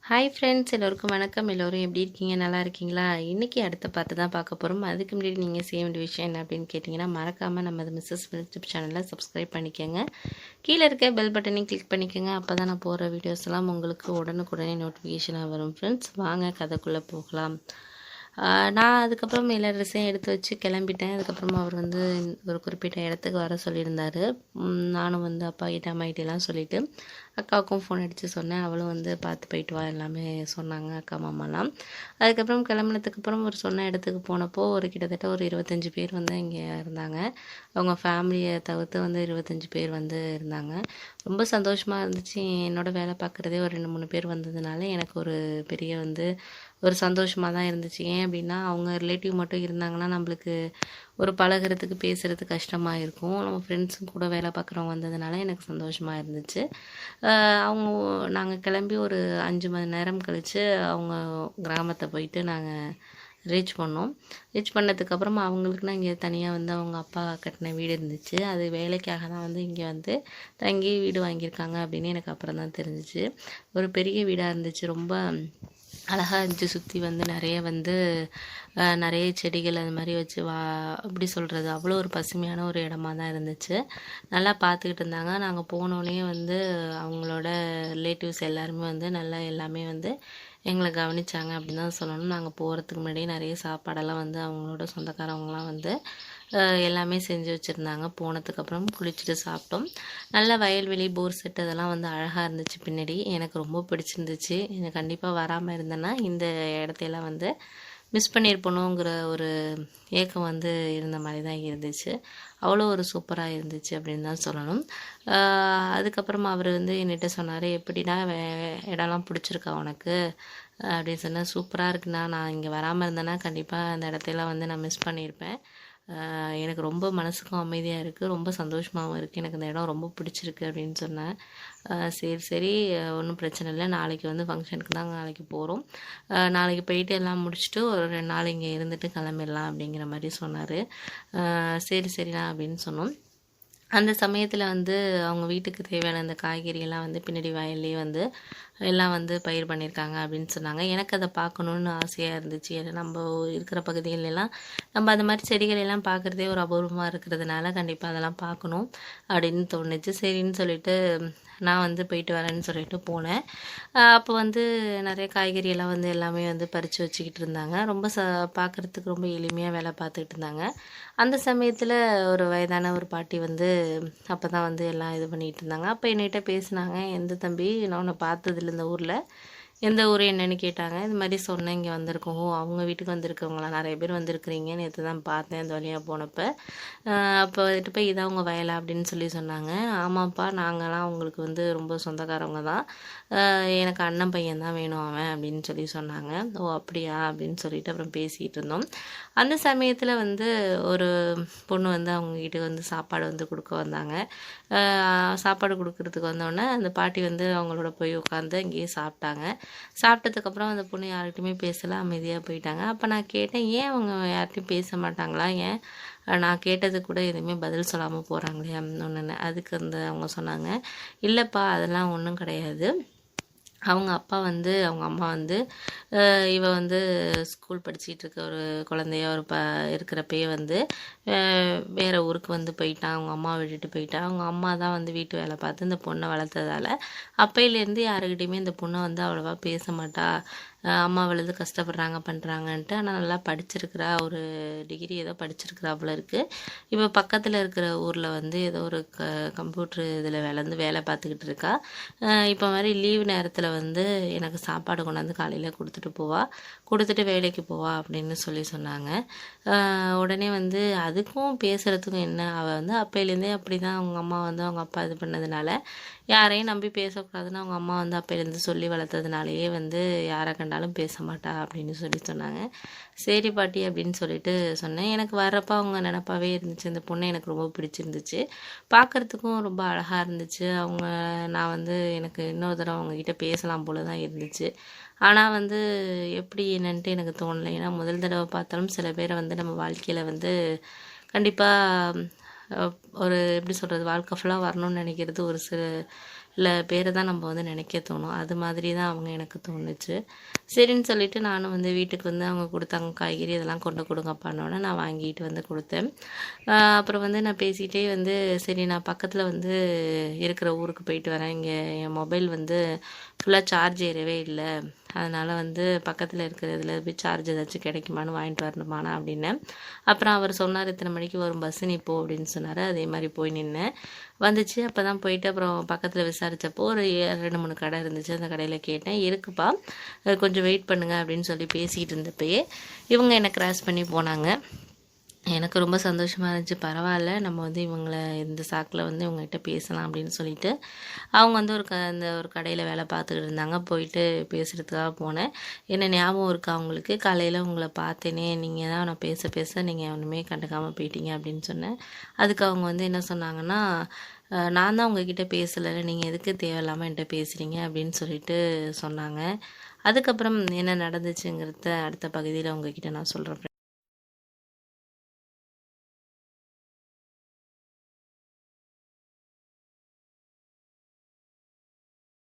Hi friends, எல்லோருக்கும் வணக்கம். எல்லோரும் எப்படி இருக்கீங்க? நல்லா இருக்கீங்களா? இன்றைக்கி அடுத்த பார்த்து தான் பார்க்க போகிறோம். அதுக்கு முன்னாடி நீங்கள் செய்ய வேண்டிய விஷயம் என்ன அப்படின்னு கேட்டிங்கன்னா, மறக்காமல் நம்ம மிஸ்ஸஸ் யூடியூப் சேனலை சப்ஸ்கிரைப் பண்ணிக்கோங்க. கீழே இருக்க பெல் பட்டனையும் கிளிக் பண்ணிக்கோங்க. அப்போ தான் நான் போகிற வீடியோஸ்லாம் உங்களுக்கு உடனுக்குடனே நோட்டிஃபிகேஷனாக வரும். ஃப்ரெண்ட்ஸ், வாங்க கதைக்குள்ளே போகலாம். நான் அதுக்கப்புறம் எல்லா ட்ரெஸ்ஸையும் எடுத்து வச்சு கிளம்பிட்டேன். அதுக்கப்புறமா அவர் வந்து ஒரு குறிப்பிட்ட இடத்துக்கு வர சொல்லியிருந்தார். நானும் வந்து அப்பா கிட்ட அம்மா கிட்டலாம் சொல்லிவிட்டு அக்காவுக்கும் ஃபோன் அடித்து சொன்னேன். அவளும் வந்து பார்த்து போயிட்டு வா எல்லாமே சொன்னாங்க, அக்கா மாமாலாம். அதுக்கப்புறம் கிளம்புனதுக்கப்புறம் ஒரு சொன்ன இடத்துக்கு போனப்போ கிட்டத்தட்ட ஒரு 25 பேர் வந்து இங்கே இருந்தாங்க. அவங்க ஃபேமிலியை தவிர்த்து வந்து 25 பேர் வந்து இருந்தாங்க. ரொம்ப சந்தோஷமாக இருந்துச்சு. என்னோடய வேலை பார்க்குறதே ஒரு 2-3 பேர் வந்ததுனால எனக்கு ஒரு பெரிய வந்து ஒரு சந்தோஷமாக தான் இருந்துச்சு. ஏன் அப்படின்னா, அவங்க ரிலேட்டிவ் மட்டும் இருந்தாங்கன்னா நம்மளுக்கு ஒரு பழகுறதுக்கு பேசுகிறதுக்கு கஷ்டமாக இருக்கும். நம்ம ஃப்ரெண்ட்ஸும் கூட வேலை பார்க்குறவங்க வந்ததுனால எனக்கு சந்தோஷமாக இருந்துச்சு. அவங்க நாங்கள் கிளம்பி ஒரு 5 மணி நேரம் கழித்து அவங்க கிராமத்தை போயிட்டு நாங்கள் ரீச் பண்ணோம். ரீச் பண்ணதுக்கப்புறமா அவங்களுக்குன்னா இங்கே தனியாக வந்து அவங்க அப்பா கட்டின வீடு இருந்துச்சு. அது வேலைக்காக தான் வந்து இங்கே வந்து தங்கி வீடு வாங்கியிருக்காங்க அப்படின்னு எனக்கு அப்புறம் தான் தெரிஞ்சிச்சு. ஒரு பெரிய வீடாக இருந்துச்சு. ரொம்ப அழகாக இருந்துச்சு. சுற்றி வந்து நிறைய வந்து நிறைய செடிகள் அது மாதிரி வச்சு எப்படி சொல்கிறது, அவ்வளோ ஒரு பசுமையான ஒரு இடமா தான் இருந்துச்சு. நல்லா பார்த்துக்கிட்டு இருந்தாங்க. நாங்கள் போனோடனே வந்து அவங்களோட ரிலேட்டிவ்ஸ் எல்லாருமே வந்து நல்லா எல்லாமே வந்து எங்களை கவனித்தாங்க அப்படின்னு தான் சொல்லணும். நாங்கள் போகிறதுக்கு முன்னாடியே நிறைய சாப்பாடெல்லாம் வந்து அவங்களோட சொந்தக்காரவங்களாம் வந்து எல்லாமே செஞ்சு வச்சுருந்தாங்க. போனதுக்கப்புறம் குளிச்சுட்டு சாப்பிட்டோம். நல்ல வயல்வெளி, போர் செட் அதெல்லாம் வந்து அழகாக இருந்துச்சு பின்னாடி. எனக்கு ரொம்ப பிடிச்சிருந்துச்சு. எனக்கு கண்டிப்பாக வராமல் இருந்தேன்னா இந்த இடத்தையெல்லாம் வந்து மிஸ் பண்ணியிருப்பணுங்கிற ஒரு ஏக்கம் வந்து இருந்த மாதிரி தான் இருந்துச்சு. அவ்வளோ ஒரு சூப்பராக இருந்துச்சு அப்படின்னு தான் சொல்லணும். அதுக்கப்புறமா அவர் வந்து என்கிட்ட சொன்னார், எப்படின்னா இடம்லாம் பிடிச்சிருக்கா உனக்கு அப்படின்னு சொன்னால், சூப்பராக இருக்குண்ணா. நான் இங்கே வராமல் இருந்தேன்னா கண்டிப்பாக அந்த இடத்தையெல்லாம் வந்து நான் மிஸ் பண்ணியிருப்பேன். எனக்கு ரொம்ப மனசுக்கும் அமைதியாக இருக்குது, ரொம்ப சந்தோஷமாகவும் இருக்குது. எனக்கு இந்த இடம் ரொம்ப பிடிச்சிருக்கு அப்படின்னு சொன்னேன். சரி சரி, ஒன்றும் பிரச்சனை இல்லை. நாளைக்கு வந்து ஃபங்க்ஷனுக்கு தான் நாளைக்கு போகிறோம். நாளைக்கு போயிட்டு எல்லாம் முடிச்சுட்டு ஒரு 2 நாள் இங்கே இருந்துட்டு கிளம்பிடலாம் அப்படிங்கிற மாதிரி சொன்னார். சரி சரிண்ணா அப்படின்னு சொன்னோம். அந்த சமயத்தில் வந்து அவங்க வீட்டுக்கு தேவையான அந்த காய்கறியெல்லாம் வந்து பின்னாடி வயல்லே வந்து எல்லாம் வந்து பயிர் பண்ணியிருக்காங்க அப்படின்னு சொன்னாங்க. எனக்கு அதை பார்க்கணுன்னு ஆசையாக இருந்துச்சு. ஏன்னா நம்ம இருக்கிற பகுதிகளெல்லாம் நம்ம அந்த மாதிரி செடிகளெல்லாம் பார்க்குறதே ஒரு அபூர்வமாக இருக்கிறதுனால கண்டிப்பாக அதெல்லாம் பார்க்கணும் அப்படின்னு தோணுச்சு. சரின்னு சொல்லிட்டு நான் வந்து போயிட்டு வரேன்னு சொல்லிட்டு போனேன். அப்போ வந்து நிறைய காய்கறியெல்லாம் வந்து எல்லாமே வந்து பறித்து வச்சுக்கிட்டு இருந்தாங்க. ரொம்ப பார்க்குறதுக்கு ரொம்ப எளிமையாக வேலை பார்த்துக்கிட்டு இருந்தாங்க. அந்த சமயத்தில் ஒரு வயதான ஒரு பாட்டி வந்து அப்போ தான் வந்து எல்லாம் இது பண்ணிகிட்டு இருந்தாங்க. அப்போ என்கிட்ட பேசினாங்க, எந்த தம்பி, நான் உன்னை பார்த்ததில்ல இந்த ஊரில், எந்த ஊர் என்னன்னு கேட்டாங்க. இது மாதிரி சொன்னேன், இங்கே வந்திருக்கோம். அவங்க வீட்டுக்கு வந்திருக்கவங்களாம் நிறைய பேர் வந்திருக்கிறீங்க, நேற்று தான் பார்த்தேன் அந்த வழியாக போனப்போ. அப்போ வந்துட்டு போய் இதான் உங்கள் வயலா அப்படின்னு சொல்லி சொன்னாங்க. ஆமாப்பா, நாங்கள்லாம் உங்களுக்கு வந்து ரொம்ப சொந்தக்காரவங்க தான். எனக்கு அண்ணன் பையன் தான் வேணும் அவன் அப்படின்னு சொல்லி சொன்னாங்க. ஓ அப்படியா அப்படின்னு சொல்லிட்டு அப்புறம் பேசிகிட்டு இருந்தோம். அந்த சமயத்தில் வந்து ஒரு பொண்ணு வந்து அவங்க வீட்டுக்கு வந்து சாப்பாடு வந்து கொடுக்க வந்தாங்க. சாப்பாடு கொடுக்கறதுக்கு வந்தோடனே அந்த பாட்டி வந்து அவங்களோட போய் உட்காந்து அங்கேயே சாப்பிட்டாங்க. சாப்பிட்டதுக்கப்புறம் அந்த பொண்ணு யார்கிட்டையுமே பேசலை, அமைதியாக போயிட்டாங்க. அப்போ நான் கேட்டேன், ஏன் அவங்க யார்கிட்டையும் பேச மாட்டாங்களா, ஏன் நான் கேட்டது கூட எதுவுமே பதில் சொல்லாமல் போகிறாங்களே அப்படின்னு ஒன்று. அதுக்கு அவங்க சொன்னாங்க, இல்லைப்பா அதெல்லாம் ஒன்றும் கிடையாது. அவங்க அப்பா வந்து அவங்க அம்மா வந்து இவ வந்து ஸ்கூல் படிச்சுட்டு இருக்க ஒரு குழந்தைய ஒரு இருக்கிறப்பயே வந்து வேறு ஊருக்கு வந்து போயிட்டான். அவங்க அம்மா விட்டுட்டு போயிட்டான். அவங்க அம்மா தான் வந்து வீட்டு வேலை பார்த்து இந்த பொண்ணை வளர்த்ததால் அப்பையிலேருந்து யாருக்கிட்டையுமே இந்த பொண்ணை வந்து அவ்வளோவா பேச மாட்டா. அம்மா வளர்ந்து கஷ்டப்படுறாங்க பண்ணுறாங்கன்ட்டு. ஆனால் நல்லா படிச்சிருக்கிறா, ஒரு டிகிரி ஏதோ படிச்சிருக்கிறா அவ்வளோ இருக்குது. இப்போ பக்கத்தில் இருக்கிற ஊரில் வந்து ஏதோ ஒரு கம்ப்யூட்ரு இதில் வேலை பார்த்துக்கிட்டு இருக்கா. இப்போ மாதிரி லீவு நேரத்தில் வந்து எனக்கு சாப்பாடு கொண்டாந்து காலையில் கொடுத்துட்டு போவா, கொடுத்துட்டு வேலைக்கு போவா அப்படின்னு சொல்லி சொன்னாங்க. உடனே வந்து அதுக்கும் பேசுகிறதுக்கும் என்ன, அவள் வந்து அப்பையிலேருந்தே அப்படி தான் அவங்க அம்மா வந்து அவங்க அப்பா இது பண்ணதுனால யாரையும் நம்பி பேசக்கூடாதுன்னு அவங்க அம்மா வந்து அப்பையிலேருந்து சொல்லி வளர்த்ததுனாலேயே வந்து யாரை கண்டாலும் பேச மாட்டா அப்படின்னு சொல்லி சொன்னாங்க. சரி பாட்டி அப்படின்னு சொல்லிட்டு சொன்னேன். எனக்கு வர்றப்போ அவங்க நினப்பாவே இருந்துச்சு. இந்த பொண்ணை எனக்கு ரொம்ப பிடிச்சிருந்துச்சு, பார்க்குறதுக்கும் ரொம்ப அழகாக இருந்துச்சு. நான் வந்து எனக்கு இன்னொரு தடவை அவங்கக்கிட்ட பேசலாம் போல தான் இருந்துச்சு. ஆனால் வந்து எப்படி என்னன்ட்டு எனக்கு தோணலை. ஏன்னா முதல் தடவை பார்த்தாலும் சில பேரை வந்து நம்ம வாழ்க்கையில் வந்து கண்டிப்பாக ஒரு எப்படி சொல்கிறது, வாழ்க்கை ஃபுல்லாக வரணும்னு நினைக்கிறது ஒரு சில பேரை தான் நம்ம வந்து நினைக்க தோணும். அது மாதிரி தான் அவங்க எனக்கு தோணுச்சு. சரின்னு சொல்லிட்டு நானும் வந்து வீட்டுக்கு வந்து அவங்க கொடுத்தாங்க காய்கறி இதெல்லாம் கொண்டு கொடுங்கப்பான்னோடனே நான் வாங்கிட்டு வந்து கொடுத்தேன். அப்புறம் வந்து நான் பேசிகிட்டே வந்து சரி நான் பக்கத்தில் வந்து இருக்கிற ஊருக்கு போயிட்டு வரேன். இங்கே என் மொபைல் வந்து ஃபுல்லாக சார்ஜ் ஏறவே இல்லை. அதனால் வந்து பக்கத்தில் இருக்கிறதுல போய் சார்ஜ் ஏதாச்சும் கிடைக்குமான்னு வாங்கிட்டு வரணுமாண்ணா அப்படின்னேன். அப்புறம் அவர் சொன்னார் இத்தனை மணிக்கு வரும் பஸ்ஸு நீ போ அப்படின்னு சொன்னார். அதே மாதிரி போய் நின்னேன். வந்துச்சு. அப்போ தான் போயிட்டு அப்புறம் பக்கத்தில் விசாரித்தப்போ ஒரு 2-3 கடை இருந்துச்சு. அந்த கடையில் கேட்டேன், இருக்குப்பா கொஞ்சம் வெயிட் பண்ணுங்கள் அப்படின்னு சொல்லி பேசிகிட்டு இருந்தப்பயே இவங்க என்னை கிராஸ் பண்ணி போனாங்க. எனக்கு ரொம்ப சந்தோஷமாக இருந்துச்சு. பரவாயில்ல, நம்ம வந்து இவங்கள இந்த சாக்கில் வந்து இவங்ககிட்ட பேசலாம் அப்படின்னு சொல்லிட்டு அவங்க வந்து அந்த ஒரு கடையில் வேலை பார்த்துக்கிட்டு இருந்தாங்க. போயிட்டு பேசுகிறதுக்காக போனேன். என்ன ஞாபகம் இருக்கா அவங்களுக்கு, காலையில் உங்களை பார்த்தேனே, நீங்கள் தான் நான் பேச நீங்கள் ஒன்றுமே கண்டுக்காமல் போயிட்டீங்க அப்படின்னு சொன்னேன். அதுக்கு அவங்க வந்து என்ன சொன்னாங்கன்னா, நான் தான் உங்ககிட்ட பேசலை, நீங்கள் எதுக்கு தேவையில்லாமல் என்கிட்ட பேசுகிறீங்க அப்படின்னு சொல்லிட்டு சொன்னாங்க. அதுக்கப்புறம் என்ன நடந்துச்சுங்கிறத அடுத்த பகுதியில் உங்ககிட்ட நான் சொல்கிறேன்.